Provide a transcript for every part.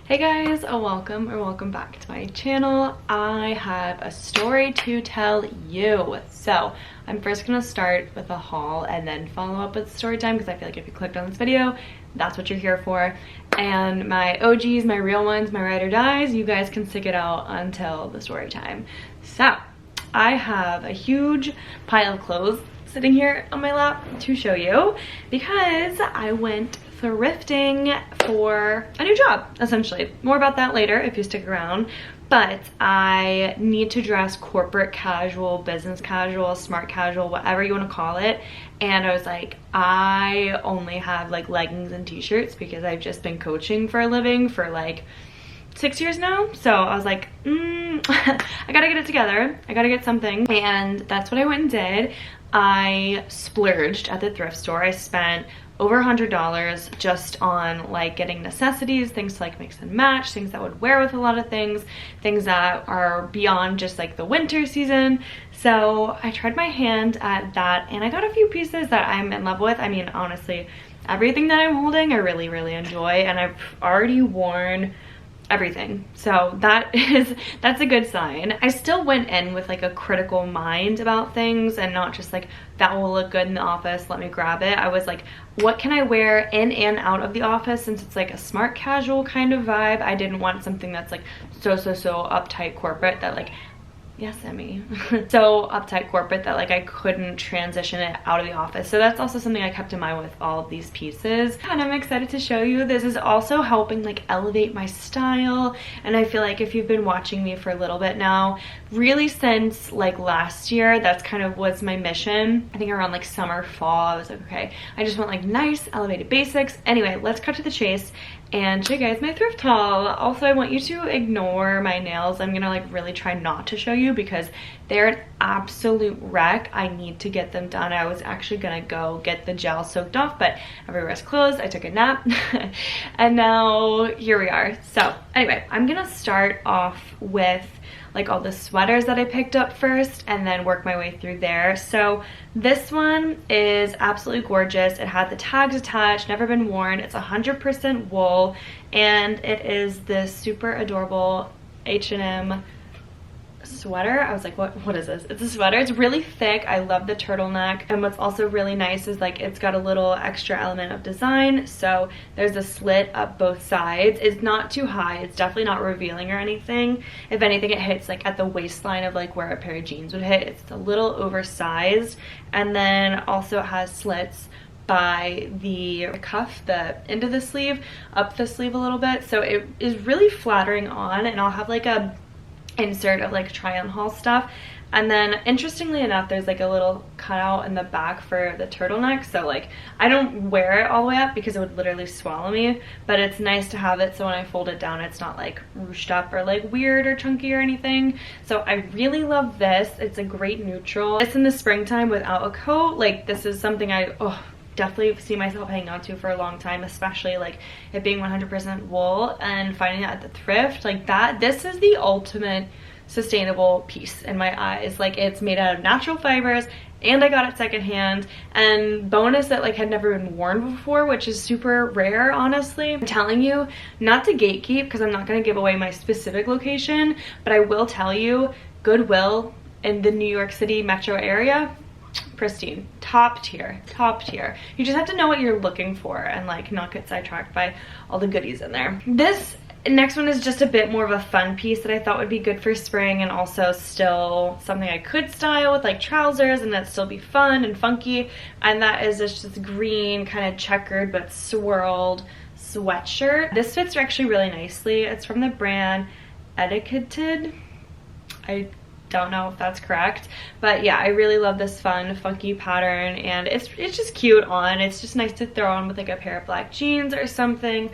Hey guys, welcome back to my channel. I have a story to tell you. So I'm first gonna start with a haul and then follow up with story time, because I feel like if you clicked on this video, that's what you're here for. And my OGs, my real ones, my ride or dies, you guys can stick it out until the story time. So I have a huge pile of clothes sitting here on my lap to show you, because I went thrifting for a new job, essentially. More about that later if you stick around. But I need to dress corporate casual, business casual, smart casual, whatever you want to call it. And I was like, I only have like leggings and t-shirts because I've just been coaching for a living for like 6 years now. So I was like, I gotta get it together. I gotta get something. And that's what I went and did. I splurged at the thrift store. I spent over $100 just on like getting necessities, things to like mix and match, things that would wear with a lot of things that are beyond just like the winter season. So I tried my hand at that and I got a few pieces that I'm in love with. I mean, honestly, everything that I'm holding I really enjoy, and I've already worn everything, so that's a good sign. I still went in with like a critical mind about things and not just like, that will look good in the office, let me grab it. I was like, what can I wear in and out of the office? Since it's like a smart casual kind of vibe, I didn't want something that's like so uptight corporate that like, yes, Emmy. So uptight corporate that like I couldn't transition it out of the office. So that's also something I kept in mind with all of these pieces. And I'm excited to show you. This is also helping like elevate my style. And I feel like if you've been watching me for a little bit now, really since like last year, that's kind of was my mission. I think around like summer, fall, I was like, okay, I just want like nice elevated basics. Anyway, let's cut to the chase and show you guys my thrift haul. Also, I want you to ignore my nails. I'm gonna like really try not to show you because they're an absolute wreck. I need to get them done. I was actually gonna go get the gel soaked off, but everywhere's closed. I took a nap and now here we are. So anyway, I'm gonna start off with like all the sweaters that I picked up first and then work my way through there. So this one is absolutely gorgeous. It had the tags attached, never been worn. It's 100% wool, and it is this super adorable H&M sweater. I was like, what is this? It's a sweater. It's really thick. I love the turtleneck, and what's also really nice is like it's got a little extra element of design. So there's a slit up both sides. It's not too high. It's definitely not revealing or anything. If anything, it hits like at the waistline of like where a pair of jeans would hit. It's a little oversized, and then also it has slits by the cuff, the end of the sleeve, up the sleeve a little bit. So it is really flattering on, and I'll have like a insert of like try on haul stuff. And then interestingly enough, there's like a little cutout in the back for the turtleneck. So like I don't wear it all the way up because it would literally swallow me, but it's nice to have it so when I fold it down it's not like ruched up or like weird or chunky or anything. So I really love this. It's a great neutral. It's in the springtime without a coat. Like this is something I definitely see myself hanging on to for a long time, especially like it being 100% wool and finding it at the thrift like that. This is the ultimate sustainable piece in my eyes. Like it's made out of natural fibers and I got it secondhand, and bonus that like had never been worn before, which is super rare, honestly. I'm telling you not to gatekeep because I'm not going to give away my specific location, but I will tell you Goodwill in the New York City metro area, pristine, top tier. You just have to know what you're looking for and like not get sidetracked by all the goodies in there. This next one is just a bit more of a fun piece that I thought would be good for spring, and also still something I could style with like trousers and that still be fun and funky. And that is just this green kind of checkered but swirled sweatshirt. This fits actually really nicely. It's from the brand Etiquetted. I don't know if that's correct, but yeah, I really love this fun funky pattern, and it's just cute on. It's just nice to throw on with like a pair of black jeans or something.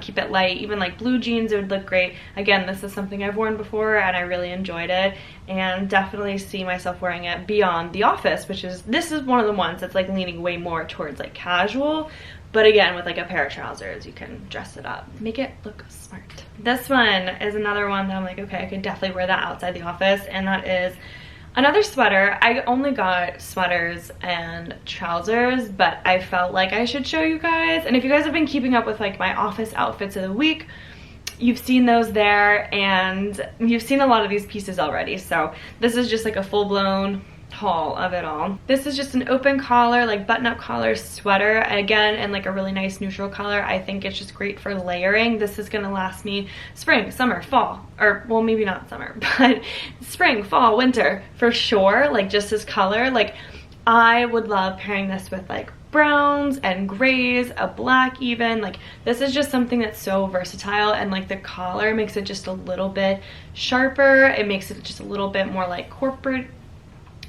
Keep it light. Even like blue jeans, it would look great. Again, this is something I've worn before and I really enjoyed it, and definitely see myself wearing it beyond the office, which is, this is one of the ones that's like leaning way more towards like casual, but again with like a pair of trousers you can dress it up, make it look smart. This one is another one that I'm like, okay, I could definitely wear that outside the office, and that is another sweater. I only got sweaters and trousers, but I felt like I should show you guys. And if you guys have been keeping up with like my office outfits of the week, you've seen those there, and you've seen a lot of these pieces already. So this is just like a full-blown haul of it all. This is just an open collar, like button-up collar sweater, again in like a really nice neutral color. I think it's just great for layering. This is gonna last me spring, summer, fall, or well, maybe not summer, but spring, fall, winter for sure. Like just this color, like I would love pairing this with like browns and grays, a black even. Like this is just something that's so versatile, and like the collar makes it just a little bit sharper. It makes it just a little bit more like corporate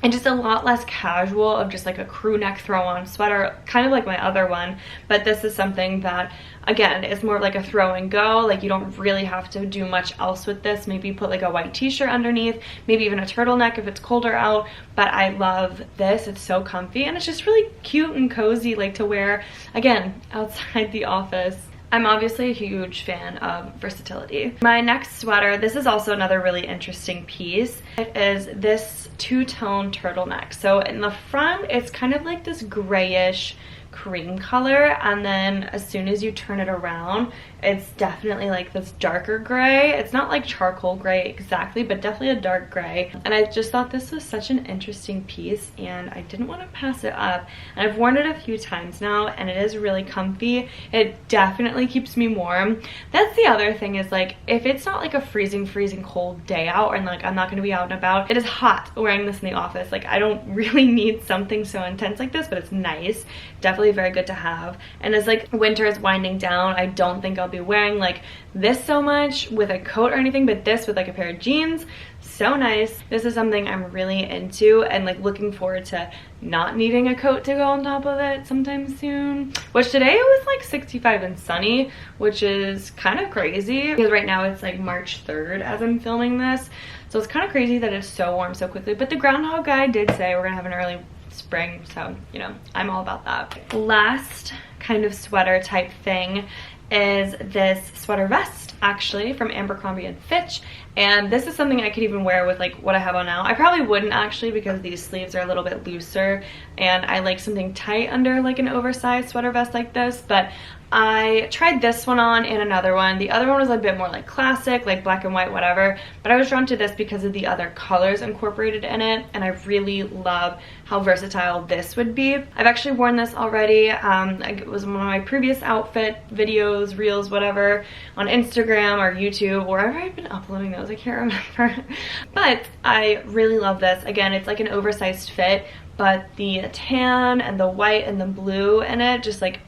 and just a lot less casual of just like a crew neck throw on sweater, kind of like my other one. But this is something that, again, is more like a throw and go. Like you don't really have to do much else with this. Maybe put like a white t-shirt underneath, maybe even a turtleneck if it's colder out. But I love this. It's so comfy, and it's just really cute and cozy, like to wear, again, outside the office. I'm obviously a huge fan of versatility. My next sweater, this is also another really interesting piece. It is this two-tone turtleneck. So in the front, it's kind of like this grayish cream color, and then as soon as you turn it around, it's definitely like this darker gray. It's not like charcoal gray exactly, but definitely a dark gray. And I just thought this was such an interesting piece, and I didn't want to pass it up. And I've worn it a few times now, and it is really comfy. It definitely keeps me warm. That's the other thing, is like if it's not like a freezing cold day out, and like I'm not going to be out and about, it is hot wearing this in the office. Like I don't really need something so intense like this, but it's nice. Definitely very good to have. And as like winter is winding down, I don't think I'll be wearing like this so much with a coat or anything, but this with like a pair of jeans, so nice. This is something I'm really into, and like looking forward to not needing a coat to go on top of it sometime soon. Which today it was like 65 and sunny, which is kind of crazy because right now it's like March 3rd as I'm filming this. So it's kind of crazy that it's so warm so quickly. But the groundhog guy did say we're gonna have an early spring, so you know, I'm all about that. Last kind of sweater type thing is this sweater vest, actually from Abercrombie & Fitch, and this is something I could even wear with like what I have on now. I probably wouldn't actually, because these sleeves are a little bit looser and I like something tight under like an oversized sweater vest like this. But I tried this one on and another one. The other one was a bit more like classic, like black and white, whatever, but I was drawn to this because of the other colors incorporated in it, and I really love how versatile this would be. I've actually worn this already. It was one of my previous outfit videos, reels, whatever, on Instagram or YouTube, wherever I've been uploading those, I can't remember. But I really love this. Again, it's like an oversized fit, but the tan and the white and the blue in it just like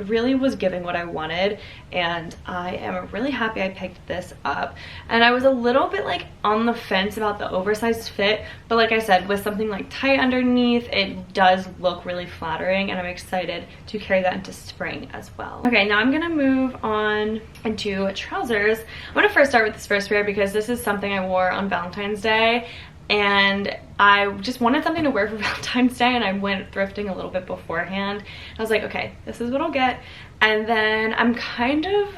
really was giving what I wanted, and I am really happy I picked this up. And I was a little bit like on the fence about the oversized fit, but like I said, with something like tight underneath, it does look really flattering, and I'm excited to carry that into spring as well. Okay, now I'm gonna move on into trousers. I'm gonna first start with this first pair because this is something I wore on Valentine's Day, and I just wanted something to wear for Valentine's Day, and I went thrifting a little bit beforehand. I was like, okay, this is what I'll get. And then I'm kind of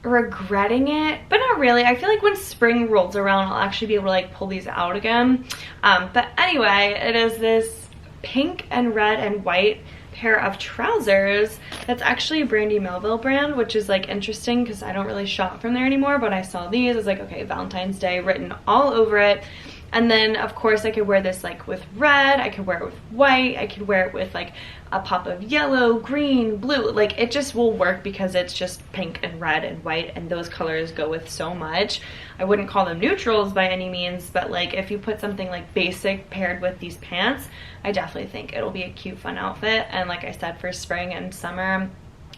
regretting it, but not really. I feel like when spring rolls around, I'll actually be able to like pull these out again. But anyway, it is this pink and red and white pair of trousers that's actually a Brandy Melville brand, which is like interesting because I don't really shop from there anymore, but I saw these. I was like, okay, Valentine's Day written all over it. And then of course I could wear this like with red, I could wear it with white, I could wear it with like a pop of yellow, green, blue. Like it just will work because it's just pink and red and white, and those colors go with so much. I wouldn't call them neutrals by any means, but like if you put something like basic paired with these pants, I definitely think it'll be a cute, fun outfit. And like I said, for spring and summer,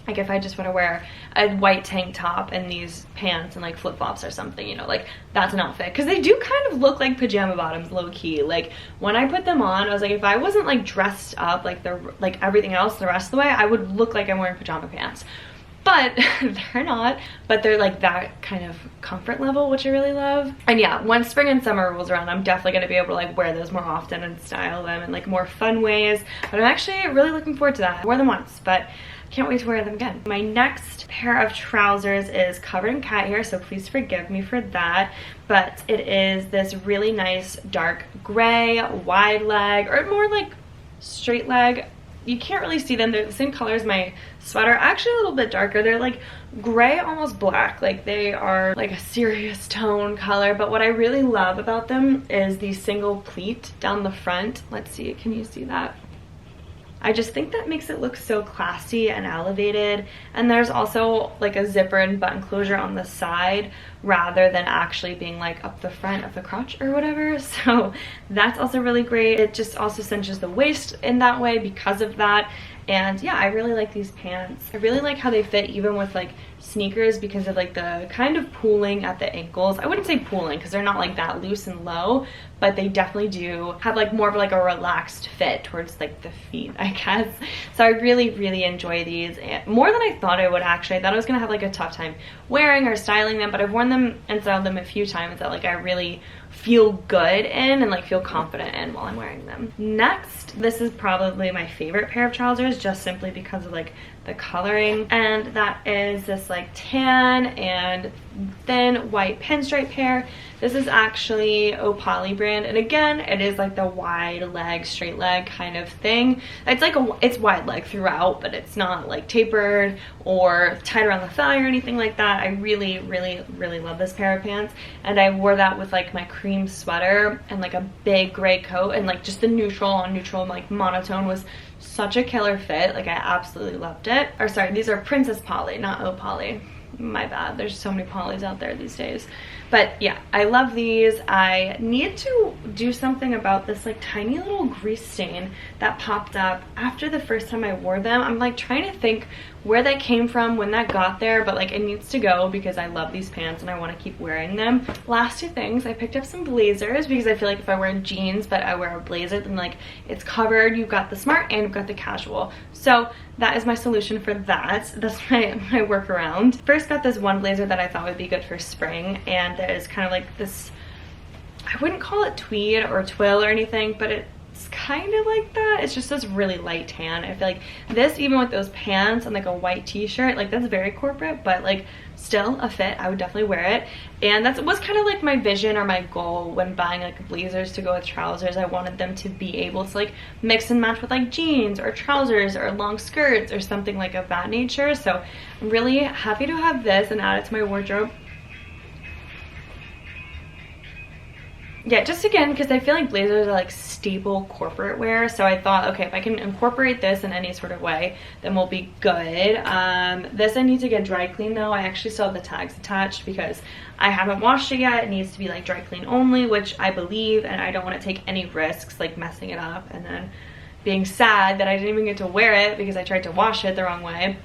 like if I just want to wear a white tank top and these pants and like flip-flops or something, you know, like that's an outfit. Because they do kind of look like pajama bottoms, low-key. Like when I put them on, I was like, if I wasn't like dressed up like everything else the rest of the way, I would look like I'm wearing pajama pants. But they're not, but they're like that kind of comfort level, which I really love. And yeah, once spring and summer rolls around, I'm definitely going to be able to like wear those more often and style them in like more fun ways. But I'm actually really looking forward to that. I wore them once, but can't wait to wear them again. My next pair of trousers is covered in cat hair, so please forgive me for that. But it is this really nice dark gray, wide leg, or more like straight leg you can't really see them. They're the same color as my sweater, actually a little bit darker. They're like gray, almost black. Like they are like a serious tone color. But what I really love about them is the single pleat down the front. Let's see, can you see that? I just think that makes it look so classy and elevated. And there's also like a zipper and button closure on the side rather than actually being like up the front of the crotch or whatever. So that's also really great. It just also cinches the waist in that way because of that. And yeah, I really like these pants. I really like how they fit even with like sneakers because of like the kind of pooling at the ankles. I wouldn't say pooling because they're not like that loose and low, but they definitely do have like more of like a relaxed fit towards like the feet, I guess. So I really enjoy these, and more than I thought I would actually. I thought I was gonna have like a tough time wearing or styling them, but I've worn them and styled them a few times that like I really feel good in and like feel confident in while I'm wearing them. Next, this is probably my favorite pair of trousers just simply because of like the coloring, and that is this like tan and thin white pinstripe pair. This is actually Opoly brand, and again, it is like the wide leg, straight leg kind of thing. It's like it's wide leg throughout, but it's not like tapered or tied around the thigh or anything like that. I really love this pair of pants, and I wore that with like my cream sweater and like a big gray coat, and like just the neutral on neutral like monotone was such a killer fit. Like I absolutely loved it. Or sorry, these are Princess Polly, not Opoly. My bad, there's so many Pollys out there these days. But yeah, I love these. I need to do something about this like tiny little grease stain that popped up after the first time I wore them. I'm like trying to think where that came from, when that got there, but like it needs to go because I love these pants and I want to keep wearing them. Last two things, I picked up some blazers because I feel like if I wear jeans but I wear a blazer, then like it's covered. You've got the smart and you've got the casual. So that is my solution for that. That's my workaround. First got this one blazer that I thought would be good for spring, and there's kind of like this, I wouldn't call it tweed or twill or anything, but it's kind of like that. It's just this really light tan. I feel like this, even with those pants and like a white t-shirt, like that's very corporate, but like still a fit. I would definitely wear it. And that was kind of like my vision or my goal when buying like blazers to go with trousers. I wanted them to be able to like mix and match with like jeans or trousers or long skirts or something like of that nature. So I'm really happy to have this and add it to my wardrobe. Yeah, just again, because I feel like blazers are like staple corporate wear, so I thought, okay, if I can incorporate this in any sort of way, then we'll be good. This I need to get dry clean though. I actually still have the tags attached because I haven't washed it yet. It needs to be like dry clean only, which I believe, and I don't want to take any risks like messing it up and then being sad that I didn't even get to wear it because I tried to wash it the wrong way.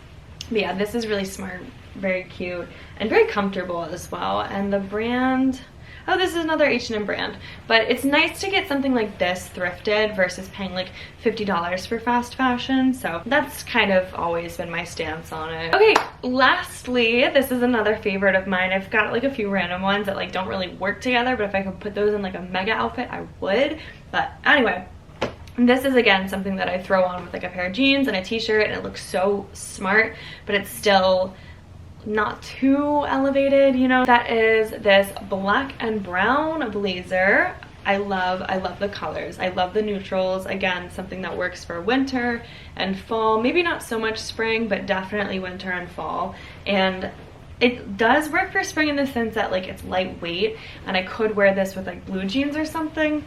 But yeah, this is really smart, very cute, and very comfortable as well. And the brand, oh, this is another H&M brand, but it's nice to get something like this thrifted versus paying like $50 for fast fashion. So that's kind of always been my stance on it. Okay, lastly, this is another favorite of mine. I've got like a few random ones that like don't really work together, but if I could put those in like a mega outfit, I would. But anyway, this is again something that I throw on with like a pair of jeans and a t-shirt, and it looks so smart, but it's still not too elevated, you know. That is this black and brown blazer. I love the colors. I love the neutrals. Again, something that works for winter and fall. Maybe not so much spring, but definitely winter and fall. And it does work for spring in the sense that like it's lightweight, and I could wear this with like blue jeans or something.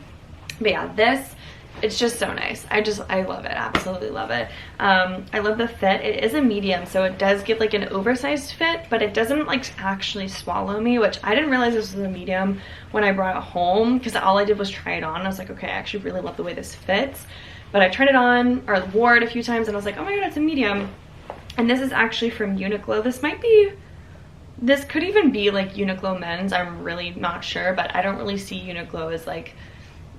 But yeah, this, it's just so nice. I love it, absolutely love it. I love the fit. It is a medium, so it does give like an oversized fit, but it doesn't like actually swallow me, which I didn't realize this was a medium when I brought it home because all I did was try it on. I was like, okay, I actually really love the way this fits. But I tried it on, or wore it a few times, and I was like, oh my god, it's a medium. And this is actually from Uniqlo. This could even be like Uniqlo men's. I'm really not sure, but I don't really see Uniqlo as like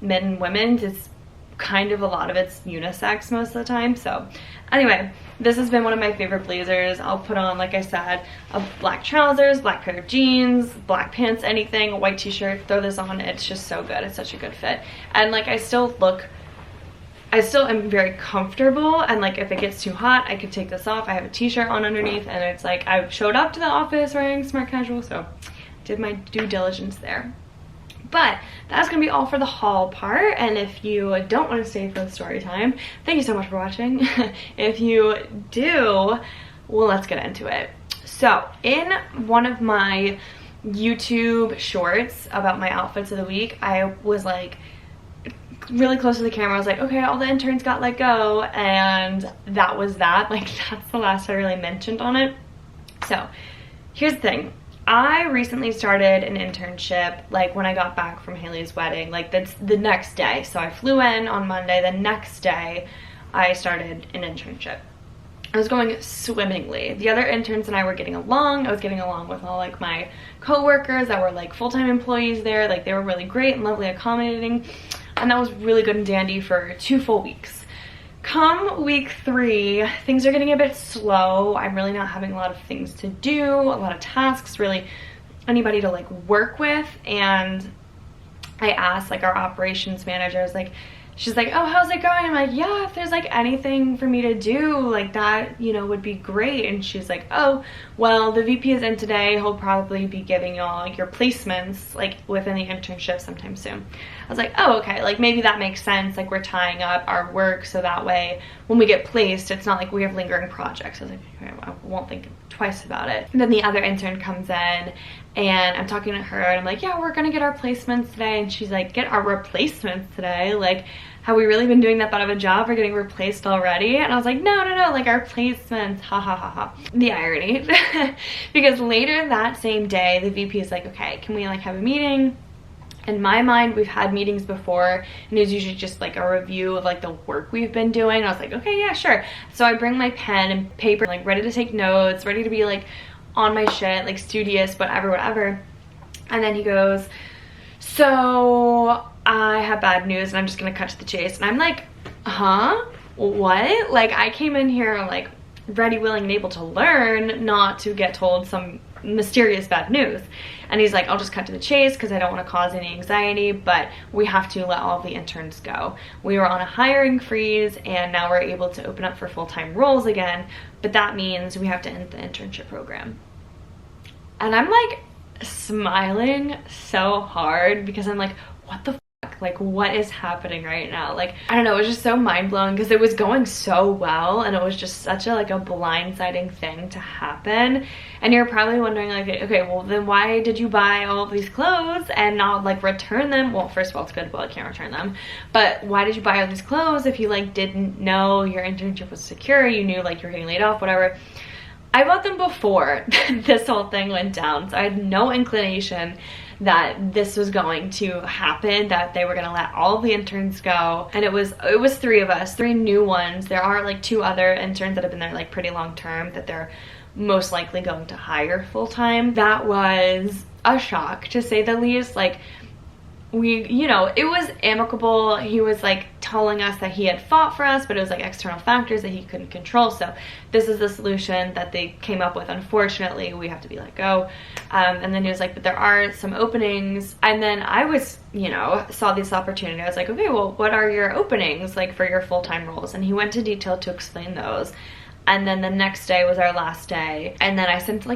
men and women's. It's kind of a lot of it's unisex most of the time. So anyway, this has been one of my favorite blazers. I'll put on, like I said, a black trousers, black pair of jeans, black pants, anything, a white t-shirt, throw this on. It's just so good. It's such a good fit. And like I still am very comfortable, and like if it gets too hot, I could take this off. I have a t-shirt on underneath, and it's like I showed up to the office wearing smart casual, so did my due diligence there. But that's gonna be all for the haul part, and if you don't want to stay for the story time, thank you so much for watching. If you do, well, let's get into it. So in one of my YouTube shorts about my outfits of the week, I was like really close to the camera. I was like, okay, all the interns got let go, and that was that. Like, that's the last I really mentioned on it. So here's the thing. I recently started an internship, like when I got back from Haley's wedding, like that's the next day. So I flew in on Monday, the next day I started an internship. I was going swimmingly. The other interns and I were getting along. I was getting along with all like my co-workers that were like full-time employees there. Like they were really great and lovely, accommodating. And that was really good and dandy for 2 full weeks. Come week 3, things are getting a bit slow. I'm really not having a lot of things to do, a lot of tasks, really anybody to like work with. And I asked like our operations manager, I was like, she's like, oh, how's it going? I'm like, yeah, if there's like anything for me to do like that, you know, would be great. And she's like, oh, well, the VP is in today. He'll probably be giving y'all like your placements like within the internship sometime soon. I was like, oh, okay, like maybe that makes sense. Like we're tying up our work so that way when we get placed, it's not like we have lingering projects. I was like, okay, I won't think twice about it. And then the other intern comes in and I'm talking to her and I'm like, yeah, we're gonna get our placements today. And she's like, get our replacements today? Like, have we really been doing that bad of a job? We're getting replaced already? And I was like, no, like our placements, ha ha ha ha. The irony. Because later that same day, the VP is like, okay, can we like have a meeting? In my mind, we've had meetings before and it was usually just like a review of like the work we've been doing. And I was like, okay, yeah, sure. So I bring my pen and paper, like ready to take notes, ready to be like on my shit, like studious, whatever. And then he goes, so I have bad news and I'm just gonna cut to the chase. And I'm like, huh? What? Like I came in here like ready, willing, and able to learn, not to get told some mysterious bad news. And he's like, I'll just cut to the chase because I don't want to cause any anxiety, but we have to let all the interns go. We were on a hiring freeze and now we're able to open up for full-time roles again, but that means we have to end the internship program. And I'm like smiling so hard because I'm like, what the fuck? Like what is happening right now? Like, I don't know, it was just so mind-blowing because it was going so well and it was just such a like a blindsiding thing to happen. And you're probably wondering like, okay, well then why did you buy all of these clothes and not like return them? Well, first of all, it's good, well, I can't return them, but why did you buy all these clothes if you like didn't know your internship was secure, you knew like you're getting laid off, whatever? I bought them before this whole thing went down, so I had no inclination that this was going to happen, that they were gonna let all the interns go. And it was 3 of us, 3 new ones. There are like 2 other interns that have been there like pretty long term that they're most likely going to hire full time. That was a shock to say the least. Like we, you know, it was amicable. He was like telling us that he had fought for us, but it was like external factors that he couldn't control. So this is the solution that they came up with. Unfortunately, we have to be let go. And then he was like, but there are some openings. And then I was, you know, saw this opportunity. I was like, okay, well, what are your openings like for your full-time roles? And he went to detail to explain those. And then the next day was our last day. And then I sent a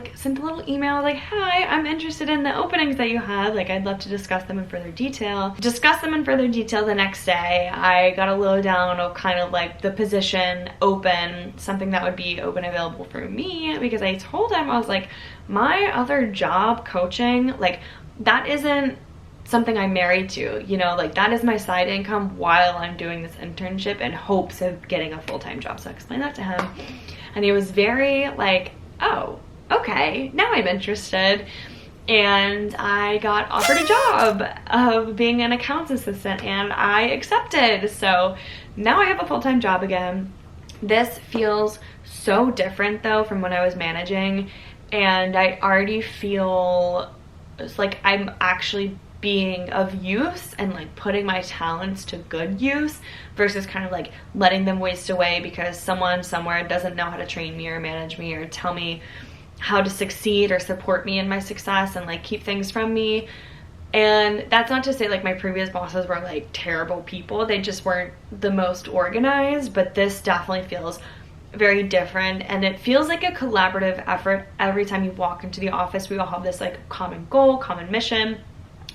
little email like, hi, I'm interested in the openings that you have. Like, I'd love to discuss them in further detail. The next day. I got a lowdown of kind of like the position open, something that would be open available for me, because I told him, I was like, my other job coaching, like that isn't something I'm married to, you know, like that is my side income while I'm doing this internship in hopes of getting a full-time job. So I explained that to him and he was very like, oh, okay, now I'm interested. And I got offered a job of being an accounts assistant and I accepted. So now I have a full-time job again. This feels so different though from when I was managing, and I already feel like I'm actually being of use and like putting my talents to good use versus kind of like letting them waste away because someone somewhere doesn't know how to train me or manage me or tell me how to succeed or support me in my success and like keep things from me. And that's not to say like my previous bosses were like terrible people, they just weren't the most organized, but this definitely feels very different and it feels like a collaborative effort. Every time you walk into the office, we all have this like common goal, common mission.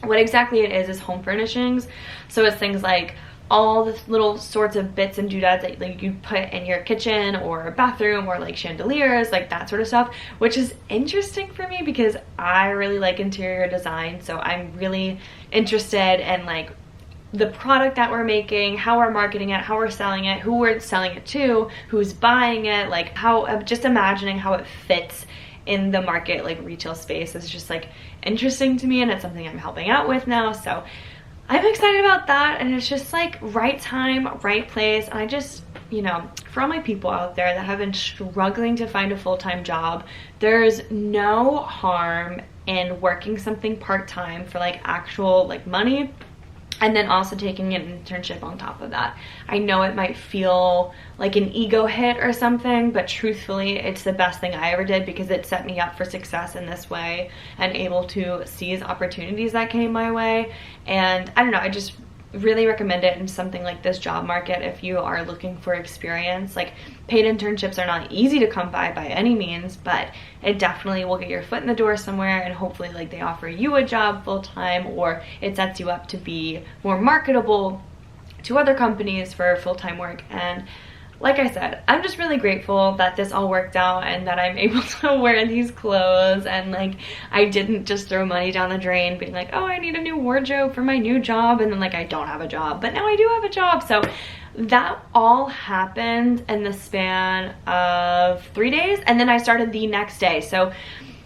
what exactly it is home furnishings. So it's things like all the little sorts of bits and doodads that like you put in your kitchen or bathroom, or like chandeliers, like that sort of stuff, which is interesting for me because I really like interior design. So I'm really interested in like the product that we're making, how we're marketing it, how we're selling it, who we're selling it to, who's buying it, like how, just imagining how it fits in the market, like retail space, is just like interesting to me, and it's something I'm helping out with now. So I'm excited about that, and it's just like right time, right place. And I just, you know, for all my people out there that have been struggling to find a full-time job, there's no harm in working something part-time for like actual like money, and then also taking an internship on top of that. I know it might feel like an ego hit or something, but truthfully, it's the best thing I ever did because it set me up for success in this way and able to seize opportunities that came my way. And I don't know, I just really recommend it in something like this job market if you are looking for experience. Like, paid internships are not easy to come by any means, but it definitely will get your foot in the door somewhere, and hopefully like they offer you a job full-time, or it sets you up to be more marketable to other companies for full-time work. And like I said, I'm just really grateful that this all worked out and that I'm able to wear these clothes, and like I didn't just throw money down the drain being like, oh, I need a new wardrobe for my new job, and then like I don't have a job, but now I do have a job. So that all happened in the span of 3 days, and then I started the next day. So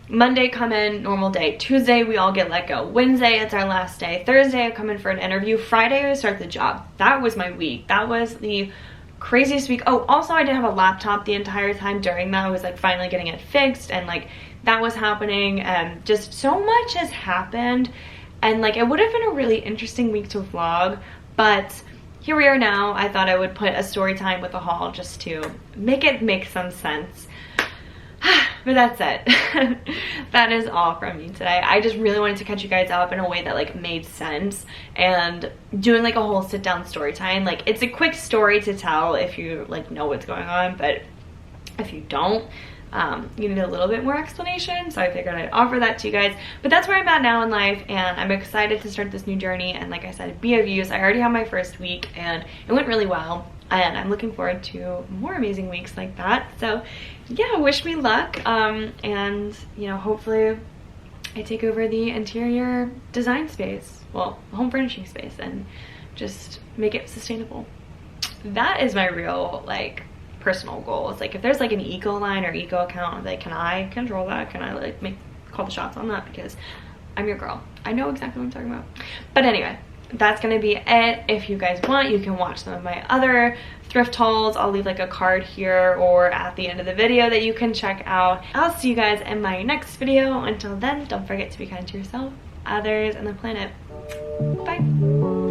Monday, come in, normal day. Tuesday, we all get let go. Wednesday, it's our last day. Thursday, I come in for an interview. Friday, I start the job. That was my week. That was the craziest week. Oh, also I didn't have a laptop the entire time during that. I was like finally getting it fixed, and like that was happening, and just so much has happened, and like it would have been a really interesting week to vlog, but here we are now. I thought I would put a story time with a haul just to make it make some sense. But that's it. That is all from me today. I just really wanted to catch you guys up in a way that like made sense, and doing like a whole sit down story time. Like, it's a quick story to tell if you like know what's going on, but if you don't, you need a little bit more explanation. So I figured I'd offer that to you guys. But that's where I'm at now in life, and I'm excited to start this new journey, and like I said, be of use. I already have my first week and it went really well, and I'm looking forward to more amazing weeks like that. So yeah, wish me luck, and you know, hopefully I take over the interior design space, well, home furnishing space, and just make it sustainable. That is my real like personal goal. It's like if there's like an eco line or eco account, like can I control that? Can I like call the shots on that? Because I'm your girl. I know exactly what I'm talking about. But anyway, that's gonna be it. If you guys want, you can watch some of my other thrift hauls. I'll leave like a card here or at the end of the video that you can check out. I'll see you guys in my next video. Until then, don't forget to be kind to yourself, others, and the planet. Bye.